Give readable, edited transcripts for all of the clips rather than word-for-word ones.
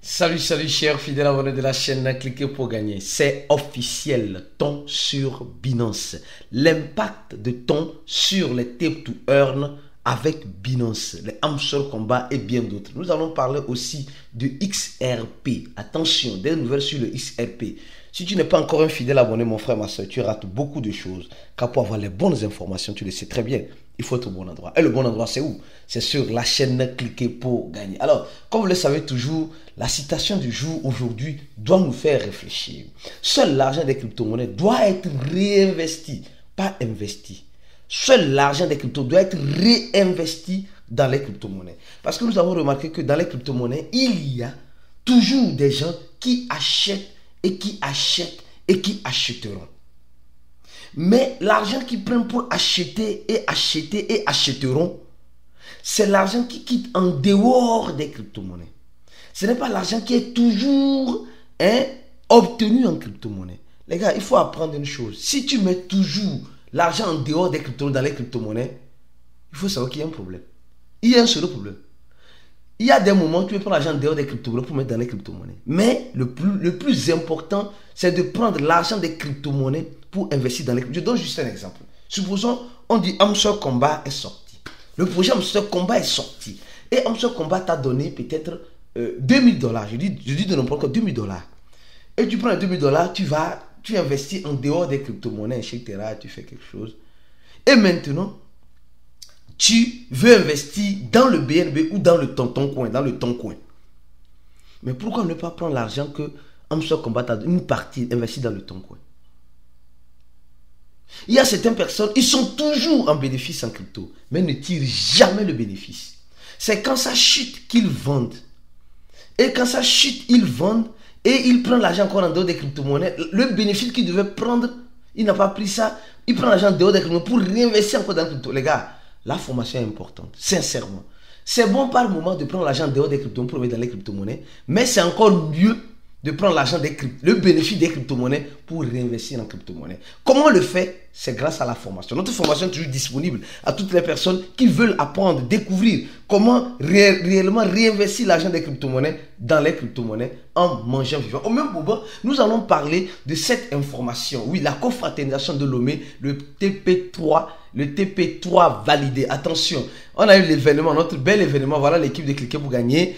Salut chers fidèles abonnés de la chaîne, cliquez pour gagner. C'est officiel, ton sur Binance. L'impact de ton sur les tape to earn avec Binance, les hamster combat et bien d'autres. Nous allons parler aussi de XRP. Attention, des nouvelles sur le XRP. Si tu n'es pas encore un fidèle abonné, mon frère, ma soeur, tu rates beaucoup de choses. Car pour avoir les bonnes informations, tu le sais très bien, il faut être au bon endroit. Et le bon endroit, c'est où? C'est sur la chaîne Cliquez pour gagner. Alors, comme vous le savez toujours, la citation du jour aujourd'hui doit nous faire réfléchir. Seul l'argent des crypto-monnaies doit être réinvesti, pas investi. Seul l'argent des crypto doit être réinvesti dans les crypto-monnaies. Parce que nous avons remarqué que dans les crypto-monnaies, il y a toujours des gens qui achètent et qui achètent et qui achèteront. Mais l'argent qu'ils prennent pour acheter et acheter et achèteront, c'est l'argent qui quitte en dehors des crypto-monnaies. Ce n'est pas l'argent qui est toujours obtenu en crypto-monnaie. Les gars, il faut apprendre une chose. Si tu mets toujours l'argent en dehors des crypto-monnaies, dans les crypto-monnaies, il faut savoir qu'il y a un problème. Il y a un seul problème. Il y a des moments où tu peux prendre l'argent en dehors des crypto-monnaies pour mettre dans les crypto-monnaies. Mais le plus important, c'est de prendre l'argent des crypto-monnaies pour investir dans les crypto-monnaies. Je donne juste un exemple. Supposons, on dit Hamster Combat est sorti. Le projet Hamster Combat est sorti. Et Hamster Combat t'a donné peut-être $2000. Je dis de n'importe quoi, $2000. Et tu prends les $2000, tu investis en dehors des crypto-monnaies, etc. Tu fais quelque chose. Et maintenant, tu veux investir dans le BNB ou dans le tonton coin, dans le ton coin. Mais pourquoi ne pas prendre l'argent que Hamster Combat a une partie investie dans le ton coin? Il y a certaines personnes, ils sont toujours en bénéfice en crypto, mais ne tirent jamais le bénéfice. C'est quand ça chute qu'ils vendent. Et quand ça chute, ils vendent et ils prennent l'argent encore en dehors des crypto-monnaies. Le bénéfice qu'ils devaient prendre, il n'a pas pris ça. Il prend l'argent en dehors des crypto-monnaies pour réinvestir encore dans le crypto. Les gars, la formation est importante, sincèrement. C'est bon par moment de prendre l'argent en dehors des crypto-monnaies pour mettre dans les crypto-monnaies, mais c'est encore mieux de prendre l'argent le bénéfice des crypto-monnaies pour réinvestir en crypto-monnaies. Comment on le fait? C'est grâce à la formation. Notre formation est toujours disponible à toutes les personnes qui veulent apprendre, découvrir comment réellement réinvestir l'argent des crypto-monnaies dans les crypto-monnaies en mangeant vivant. Au même moment, nous allons parler de cette information. Oui, la confraternisation de Lomé, le TP3 validé. Attention, on a eu l'événement, notre bel événement. Voilà l'équipe de Cliquez pour gagner.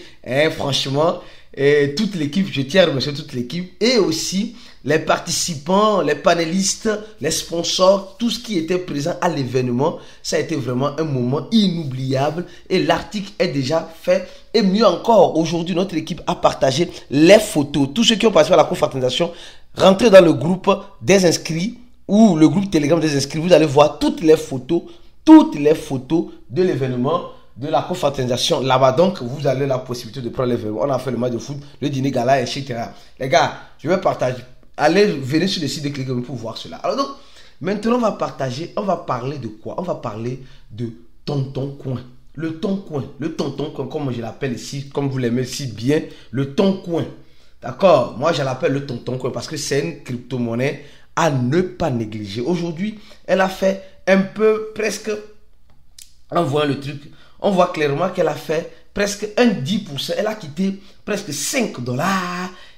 Franchement, et toute l'équipe, je tiens à remercier toute l'équipe et aussi les participants, les panélistes, les sponsors, tout ce qui était présent à l'événement. Ça a été vraiment un moment inoubliable et l'article est déjà fait. Et mieux encore, aujourd'hui, notre équipe a partagé les photos. Tous ceux qui ont participé à la confraternisation, rentrez dans le groupe des inscrits ou le groupe Telegram des inscrits. Vous allez voir toutes les photos de l'événement, de la confraternisation là-bas. Donc, vous avez la possibilité de prendre l'événement. On a fait le match de foot, le dîner gala, etc. Les gars, je vais partager. Allez, venez sur le site de Cliquez pour voir cela. Alors donc, maintenant, on va parler de quoi? On va parler de tonton coin. Le tonton coin, comme je l'appelle ici, comme vous l'aimez si bien, le ton coin. D'accord? Moi, je l'appelle le tonton coin parce que c'est une crypto-monnaie à ne pas négliger. Aujourd'hui, elle a fait un peu, presque, en voyant le truc, on voit clairement qu'elle a fait presque un 10%. Elle a quitté presque $5.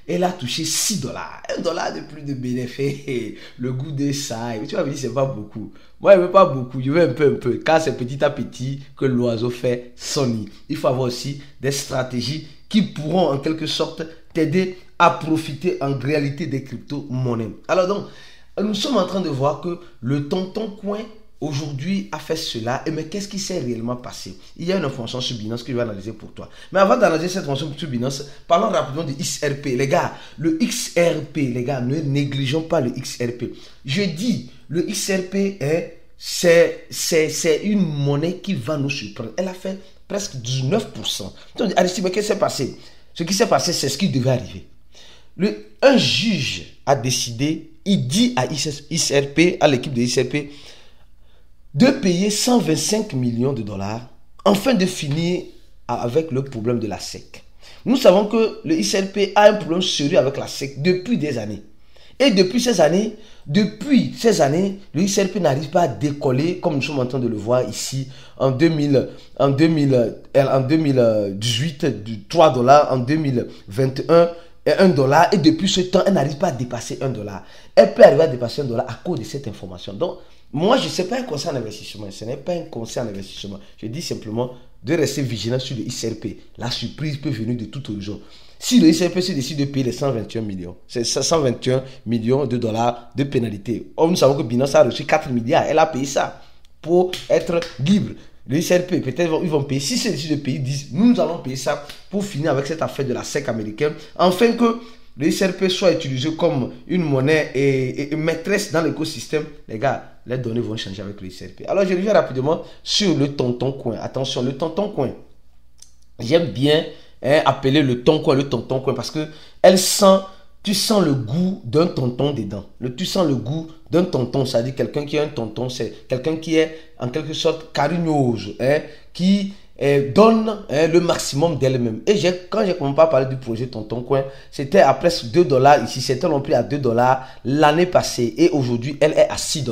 Elle a touché $6. $1 de plus de bénéfice. Le goût de ça. Tu vas me dire, c'est pas beaucoup. Moi, je veux pas beaucoup. Je veux un peu. Car c'est petit à petit que l'oiseau fait son nid. Il faut avoir aussi des stratégies qui pourront en quelque sorte t'aider à profiter en réalité des crypto-monnaies. Alors donc, nous sommes en train de voir que le tonton coin aujourd'hui a fait cela. Et mais qu'est-ce qui s'est réellement passé? Il y a une information sur Binance que je vais analyser pour toi. Mais avant d'analyser cette information sur Binance, parlons rapidement du XRP. Les gars, le XRP, les gars, ne négligeons pas le XRP. Je dis, le XRP c'est une monnaie qui va nous surprendre. Elle a fait presque 19%. Donc, Aristide, mais qu'est-ce qui s'est passé? Ce qui s'est passé, c'est ce qui devait arriver. Un juge a décidé, il dit à XRP, à l'équipe de XRP, de payer $125 millions afin de finir avec le problème de la SEC. Nous savons que le XRP a un problème sérieux avec la SEC depuis des années. Et depuis ces années, le ICRP n'arrive pas à décoller comme nous sommes en train de le voir ici en 2018, du 3 $, en 2021, et $1. Et depuis ce temps, elle n'arrive pas à dépasser $1. Elle peut arriver à dépasser $1 à cause de cette information. Donc, moi, je ne sais pas un conseil en investissement. Ce n'est pas un conseil en investissement. Je dis simplement de rester vigilant sur le ICRP. La surprise peut venir de tout horizon. Si le ICRP se décide de payer les 121 millions, c'est 121 millions de dollars de pénalité. Or, nous savons que Binance a reçu 4 milliards. Elle a payé ça pour être libre. Le ICRP, peut-être ils vont payer. Si c'est décidé de payer, ils disent, nous allons payer ça pour finir avec cette affaire de la SEC américaine. Afin que le ICRP soit utilisé comme une monnaie et maîtresse dans l'écosystème. Les gars, les données vont changer avec le ICRP. Alors, je reviens rapidement sur le tonton coin. Attention, le tonton coin. J'aime bien appeler le tonton coin parce que tu sens le goût d'un tonton dedans. Tu sens le goût d'un tonton, c'est-à-dire quelqu'un qui a un tonton, c'est quelqu'un qui est en quelque sorte carignose, qui donne le maximum d'elle-même. Et quand j'ai commencé à parler du projet Tonton Coin, c'était à presque $2 ici. C'était non plus à $2 l'année passée. Et aujourd'hui, elle est à $6.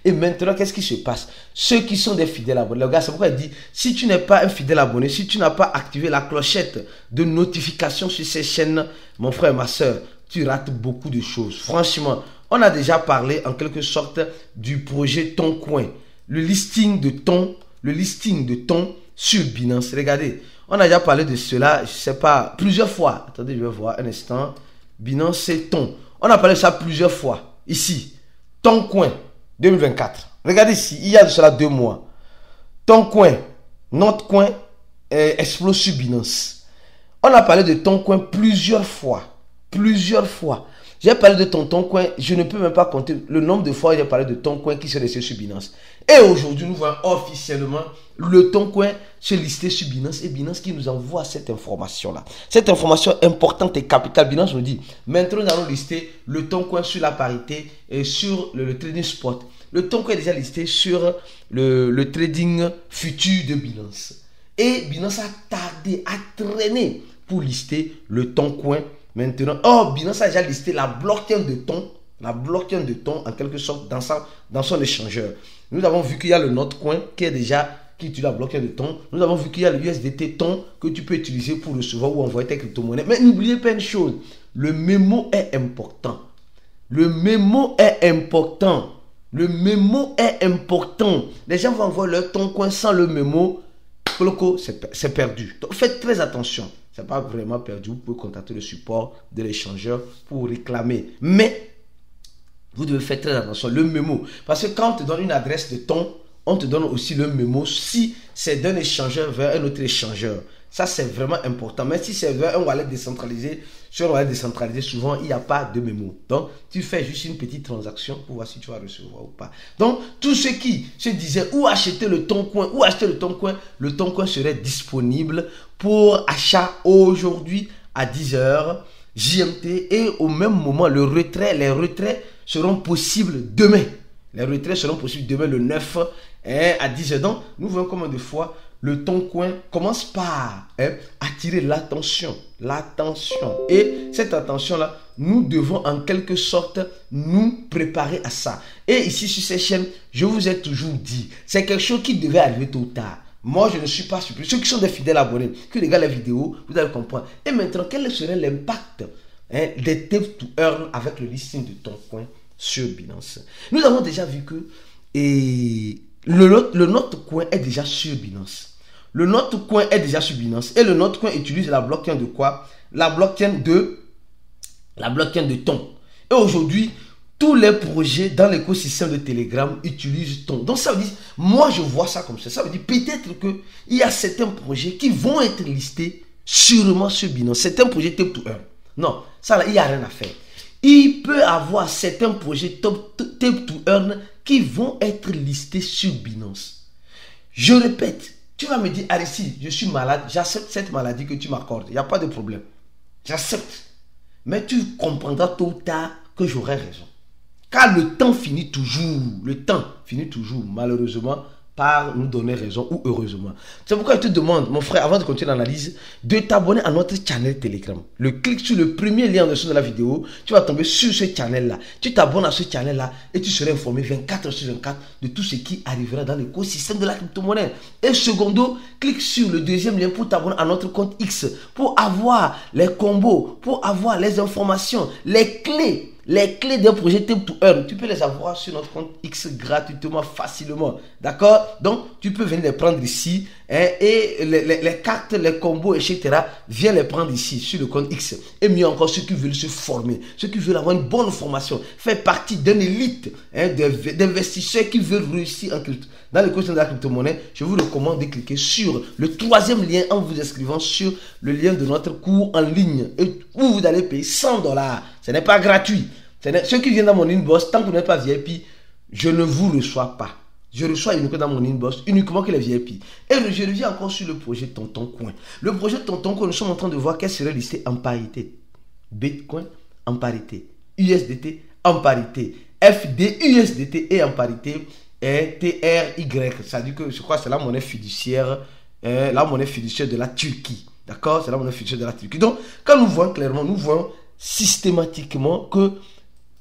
Et maintenant, qu'est-ce qui se passe? Ceux qui sont des fidèles abonnés, les gars, c'est pourquoi il dit, si tu n'es pas un fidèle abonné, si tu n'as pas activé la clochette de notification sur ces chaînes, mon frère, ma soeur, tu rates beaucoup de choses. Franchement, on a déjà parlé en quelque sorte du projet Ton Coin. Le listing de ton sur Binance. Regardez, on a déjà parlé de cela, je sais pas, plusieurs fois. Attendez, je vais voir un instant. Binance, c'est ton. On a parlé de ça plusieurs fois. Ici, Ton Coin 2024. Regardez ici, il y a de cela 2 mois. Ton Coin, notre coin explose sur Binance. On a parlé de Ton Coin plusieurs fois. J'ai parlé de Tonton Coin, je ne peux même pas compter le nombre de fois où j'ai parlé de Ton Coin qui se listait sur Binance. Et aujourd'hui, nous voyons officiellement le Ton Coin se lister sur Binance et Binance qui nous envoie cette information-là. Cette information importante et capitale. Binance nous dit, maintenant nous allons lister le Ton Coin sur la parité et sur le trading spot. Le Ton Coin est déjà listé sur le trading futur de Binance. Et Binance a tardé, a traîné pour lister le Ton Coin. Maintenant, Binance a déjà listé la blockchain de ton en quelque sorte dans son échangeur. Nous avons vu qu'il y a le Notcoin qui utilise la blockchain de ton. Nous avons vu qu'il y a le USDT ton que tu peux utiliser pour recevoir ou envoyer tes crypto-monnaies. Mais n'oubliez pas une chose, le mémo est important. Les gens vont envoyer leur ton coin sans le mémo. C'est perdu. Donc faites très attention. Ce n'est pas vraiment perdu. Vous pouvez contacter le support de l'échangeur pour réclamer. Mais vous devez faire très attention. Le mémo. Parce que quand on te donne une adresse de ton, on te donne aussi le mémo si c'est d'un échangeur vers un autre échangeur. Ça, c'est vraiment important. Mais si c'est vers un wallet décentralisé, sur un wallet décentralisé, souvent, il n'y a pas de mémo. Donc, tu fais juste une petite transaction pour voir si tu vas recevoir ou pas. Donc, tous ceux qui se disaient où acheter le ton coin, le ton coin serait disponible pour achat aujourd'hui à 10h GMT et au même moment, les retraits seront possibles demain. Les retraits seront possibles demain le 9 à 10h. Donc, nous voyons combien de fois le ton coin commence par attirer l'attention. Et cette attention-là, nous devons en quelque sorte nous préparer à ça. Et ici sur ces chaînes, je vous ai toujours dit, c'est quelque chose qui devait arriver tôt ou tard. Moi, je ne suis pas surpris. Ceux qui sont des fidèles abonnés, qui regardent les vidéos, vous allez comprendre. Et maintenant, quel serait l'impact des Tape to Earn avec le listing de ton coin sur Binance? Nous avons déjà vu que le Notcoin est déjà sur Binance. Le Notcoin est déjà sur Binance. Et le Notcoin utilise la blockchain de quoi? La blockchain de ton. Et aujourd'hui, tous les projets dans l'écosystème de Telegram utilisent ton. Donc ça veut dire, moi je vois ça comme ça. Ça veut dire peut-être qu'il y a certains projets qui vont être listés sûrement sur Binance. Certains projets Tape to Earn. Non, ça là, il n'y a rien à faire. Il peut avoir certains projets Tape to Earn qui vont être listés sur Binance. Je répète, tu vas me dire, Aristide, je suis malade, j'accepte cette maladie que tu m'accordes. Il n'y a pas de problème. J'accepte. Mais tu comprendras tôt ou tard que j'aurai raison. Car le temps finit toujours. Malheureusement, par nous donner raison ou heureusement. C'est pourquoi je te demande, mon frère, avant de continuer l'analyse, de t'abonner à notre channel Telegram. Le clic sur le premier lien en dessous de la vidéo, tu vas tomber sur ce channel-là. Tu t'abonnes à ce channel-là et tu seras informé 24h/24 de tout ce qui arrivera dans l'écosystème de la crypto-monnaie. Et secondo, clique sur le deuxième lien pour t'abonner à notre compte X, pour avoir les combos, pour avoir les informations, les clés d'un projet Tame to Earn, tu peux les avoir sur notre compte X gratuitement, facilement. D'accord? Donc, tu peux venir les prendre ici. Et les cartes, les combos, etc. Viens les prendre ici, sur le compte X. Et mieux encore, ceux qui veulent se former, ceux qui veulent avoir une bonne formation, faire partie d'une élite d'investisseurs qui veulent réussir dans l'écosystème de la crypto-monnaie, je vous recommande de cliquer sur le troisième lien en vous inscrivant sur le lien de notre cours en ligne où vous allez payer $100. Ce n'est pas gratuit. Ceux qui viennent dans mon inbox, tant que vous n'êtes pas VIP, je ne vous reçois pas. Je reçois uniquement dans mon inbox, uniquement que les VIP. Et je reviens encore sur le projet Tonton Coin. Le projet Tonton Coin, nous sommes en train de voir qu'elle serait listée en parité. Bitcoin en parité. USDT en parité. FD, USDT et en parité. Et TRY. C'est-à-dire que je crois que c'est la monnaie fiduciaire de la Turquie. D'accord? C'est la monnaie fiduciaire de la Turquie. Donc, quand nous voyons clairement, nous voyons systématiquement que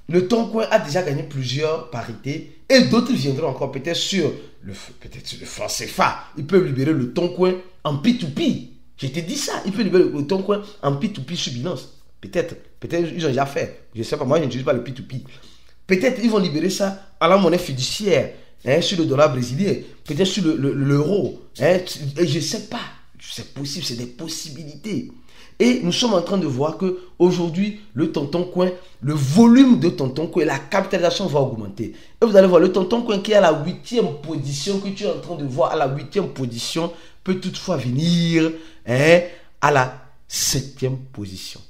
le Toncoin a déjà gagné plusieurs parités et d'autres viendront encore peut-être sur le franc CFA. Ils peuvent libérer le Toncoin en P2P. Je t'ai dit ça. Ils peuvent libérer le Toncoin en P2P sur Binance. Peut-être ils ont déjà fait. Je ne sais pas. Moi, je n'utilise pas le P2P. Peut-être ils vont libérer ça à la monnaie fiduciaire, sur le dollar brésilien. Peut-être sur l'euro. Et je ne sais pas. C'est possible. C'est des possibilités. Et nous sommes en train de voir que aujourd'hui le Tonton Coin, le volume de Tonton Coin, la capitalisation va augmenter. Et vous allez voir, le Tonton Coin qui est à la 8e position, que tu es en train de voir à la 8e position, peut toutefois venir à la 7e position.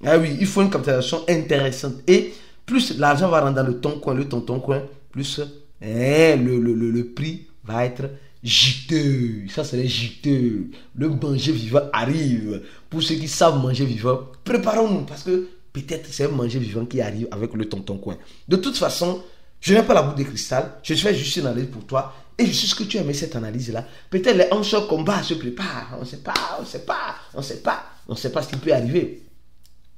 Ah oui, il faut une capitalisation intéressante. Et plus l'argent va rentrer dans le Tonton Coin, plus le prix va être juteux. Ça serait juteux. Le manger vivant arrive. Pour ceux qui savent manger vivant, préparons-nous parce que peut-être c'est un manger vivant qui arrive avec le Tonton Coin. De toute façon, je n'ai pas la boule de cristal. Je fais juste une analyse pour toi. Et je sais ce que tu as aimé cette analyse-là. Peut-être les hancheurs combat se préparent. On ne sait pas ce qui peut arriver.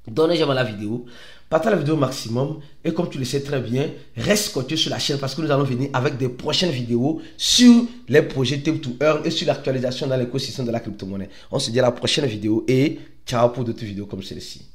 Donnez j'aime à la vidéo. Partage la vidéo au maximum et comme tu le sais très bien, reste scotché sur la chaîne parce que nous allons venir avec des prochaines vidéos sur les projets Tame to Earn et sur l'actualisation dans l'écosystème de la crypto-monnaie. On se dit à la prochaine vidéo et ciao pour d'autres vidéos comme celle-ci.